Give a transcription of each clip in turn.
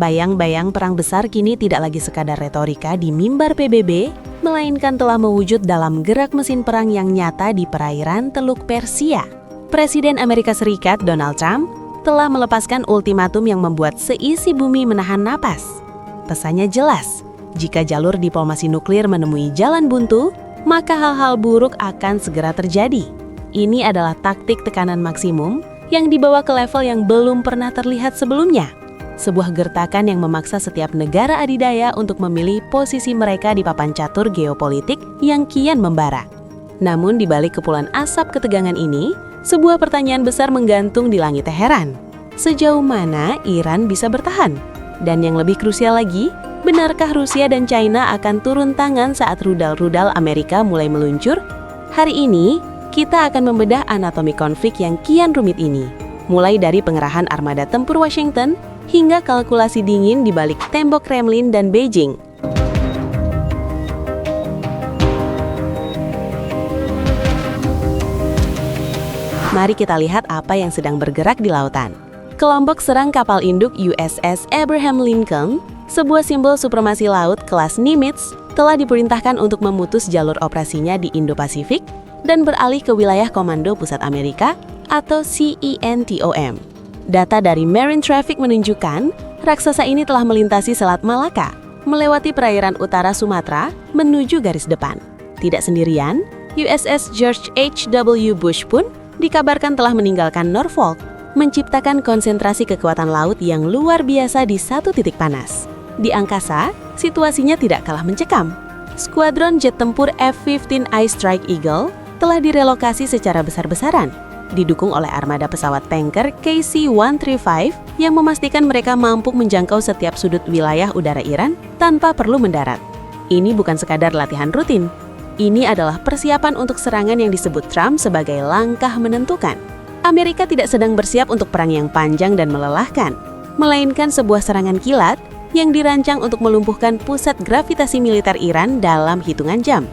Bayang-bayang perang besar kini tidak lagi sekadar retorika di mimbar PBB, melainkan telah mewujud dalam gerak mesin perang yang nyata di perairan Teluk Persia. Presiden Amerika Serikat Donald Trump telah melepaskan ultimatum yang membuat seisi bumi menahan napas. Pesannya jelas, jika jalur diplomasi nuklir menemui jalan buntu, maka hal-hal buruk akan segera terjadi. Ini adalah taktik tekanan maksimum yang dibawa ke level yang belum pernah terlihat sebelumnya. Sebuah gertakan yang memaksa setiap negara adidaya untuk memilih posisi mereka di papan catur geopolitik yang kian membara. Namun di balik kepulan asap ketegangan ini, sebuah pertanyaan besar menggantung di langit Teheran. Sejauh mana Iran bisa bertahan? Dan yang lebih krusial lagi, benarkah Rusia dan China akan turun tangan saat rudal-rudal Amerika mulai meluncur? Hari ini, kita akan membedah anatomi konflik yang kian rumit ini. Mulai dari pengerahan armada tempur Washington, hingga kalkulasi dingin di balik tembok Kremlin dan Beijing. Mari kita lihat apa yang sedang bergerak di lautan. Kelompok serang kapal induk USS Abraham Lincoln, sebuah simbol supremasi laut kelas Nimitz, telah diperintahkan untuk memutus jalur operasinya di Indo-Pasifik dan beralih ke wilayah Komando Pusat Amerika atau CENTOM. Data dari Marine Traffic menunjukkan, raksasa ini telah melintasi Selat Malaka, melewati perairan utara Sumatera, menuju garis depan. Tidak sendirian, USS George H.W. Bush pun dikabarkan telah meninggalkan Norfolk, menciptakan konsentrasi kekuatan laut yang luar biasa di satu titik panas. Di angkasa, situasinya tidak kalah mencekam. Skuadron jet tempur F-15 I Strike Eagle telah direlokasi secara besar-besaran, didukung oleh armada pesawat tanker KC-135 yang memastikan mereka mampu menjangkau setiap sudut wilayah udara Iran tanpa perlu mendarat. Ini bukan sekadar latihan rutin. Ini adalah persiapan untuk serangan yang disebut Trump sebagai langkah menentukan. Amerika tidak sedang bersiap untuk perang yang panjang dan melelahkan, melainkan sebuah serangan kilat yang dirancang untuk melumpuhkan pusat gravitasi militer Iran dalam hitungan jam.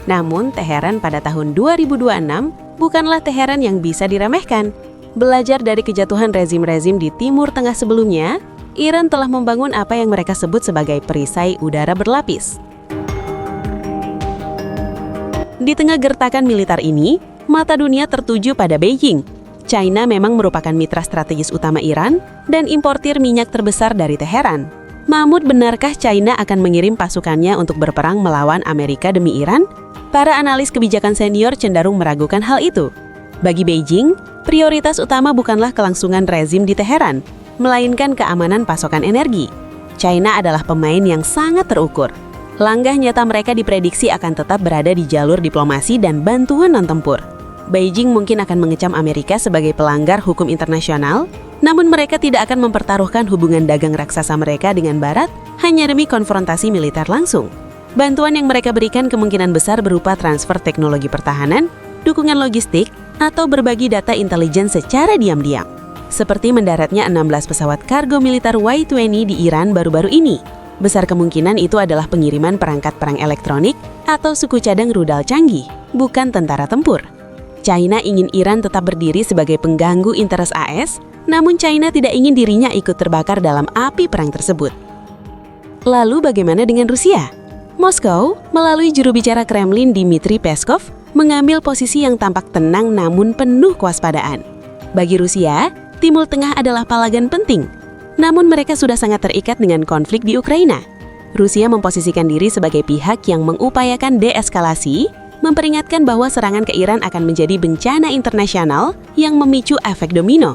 Namun, Teheran pada tahun 2026 bukanlah Teheran yang bisa diremehkan. Belajar dari kejatuhan rezim-rezim di Timur Tengah sebelumnya, Iran telah membangun apa yang mereka sebut sebagai perisai udara berlapis. Di tengah gertakan militer ini, mata dunia tertuju pada Beijing. China memang merupakan mitra strategis utama Iran dan importir minyak terbesar dari Teheran. Namun benarkah China akan mengirim pasukannya untuk berperang melawan Amerika demi Iran? Para analis kebijakan senior cenderung meragukan hal itu. Bagi Beijing, prioritas utama bukanlah kelangsungan rezim di Teheran, melainkan keamanan pasokan energi. China adalah pemain yang sangat terukur. Langkah nyata mereka diprediksi akan tetap berada di jalur diplomasi dan bantuan non-tempur. Beijing mungkin akan mengecam Amerika sebagai pelanggar hukum internasional, namun mereka tidak akan mempertaruhkan hubungan dagang raksasa mereka dengan Barat hanya demi konfrontasi militer langsung. Bantuan yang mereka berikan kemungkinan besar berupa transfer teknologi pertahanan, dukungan logistik, atau berbagi data intelijen secara diam-diam. Seperti mendaratnya 16 pesawat kargo militer Y-20 di Iran baru-baru ini. Besar kemungkinan itu adalah pengiriman perangkat perang elektronik atau suku cadang rudal canggih, bukan tentara tempur. China ingin Iran tetap berdiri sebagai pengganggu interes AS, namun China tidak ingin dirinya ikut terbakar dalam api perang tersebut. Lalu bagaimana dengan Rusia? Moskow, melalui juru bicara Kremlin Dmitry Peskov, mengambil posisi yang tampak tenang namun penuh kewaspadaan. Bagi Rusia, Timur Tengah adalah palagan penting, namun mereka sudah sangat terikat dengan konflik di Ukraina. Rusia memposisikan diri sebagai pihak yang mengupayakan deeskalasi, memperingatkan bahwa serangan ke Iran akan menjadi bencana internasional yang memicu efek domino.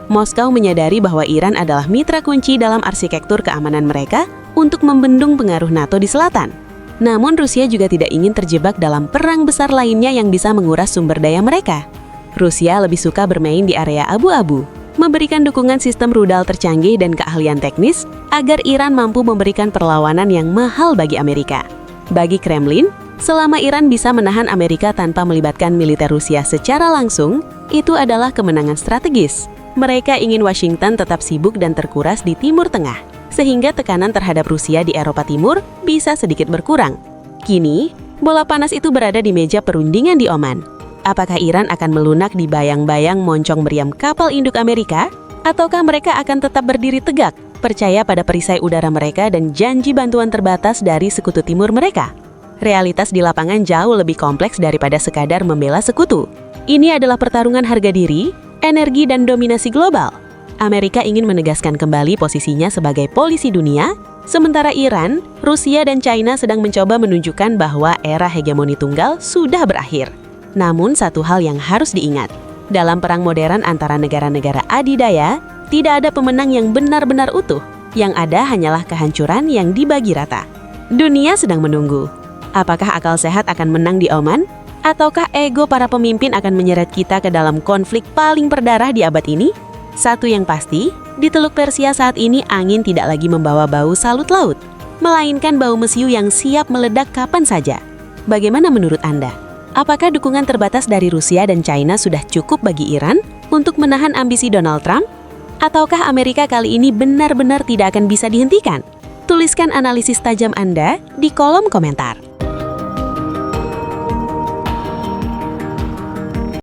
Moskow menyadari bahwa Iran adalah mitra kunci dalam arsitektur keamanan mereka untuk membendung pengaruh NATO di selatan. Namun Rusia juga tidak ingin terjebak dalam perang besar lainnya yang bisa menguras sumber daya mereka. Rusia lebih suka bermain di area abu-abu, memberikan dukungan sistem rudal tercanggih dan keahlian teknis agar Iran mampu memberikan perlawanan yang mahal bagi Amerika. Bagi Kremlin, selama Iran bisa menahan Amerika tanpa melibatkan militer Rusia secara langsung, itu adalah kemenangan strategis. Mereka ingin Washington tetap sibuk dan terkuras di Timur Tengah, sehingga tekanan terhadap Rusia di Eropa Timur bisa sedikit berkurang. Kini, bola panas itu berada di meja perundingan di Oman. Apakah Iran akan melunak di bayang-bayang moncong meriam kapal induk Amerika? Ataukah mereka akan tetap berdiri tegak, percaya pada perisai udara mereka dan janji bantuan terbatas dari sekutu timur mereka. Realitas di lapangan jauh lebih kompleks daripada sekadar membela sekutu. Ini adalah pertarungan harga diri, energi, dan dominasi global. Amerika ingin menegaskan kembali posisinya sebagai polisi dunia, sementara Iran, Rusia, dan China sedang mencoba menunjukkan bahwa era hegemoni tunggal sudah berakhir. Namun satu hal yang harus diingat, dalam perang modern antara negara-negara adidaya, tidak ada pemenang yang benar-benar utuh. Yang ada hanyalah kehancuran yang dibagi rata. Dunia sedang menunggu. Apakah akal sehat akan menang di Oman? Ataukah ego para pemimpin akan menyeret kita ke dalam konflik paling berdarah di abad ini? Satu yang pasti, di Teluk Persia saat ini angin tidak lagi membawa bau salut laut, melainkan bau mesiu yang siap meledak kapan saja. Bagaimana menurut Anda? Apakah dukungan terbatas dari Rusia dan China sudah cukup bagi Iran untuk menahan ambisi Donald Trump? Ataukah Amerika kali ini benar-benar tidak akan bisa dihentikan? Tuliskan analisis tajam Anda di kolom komentar.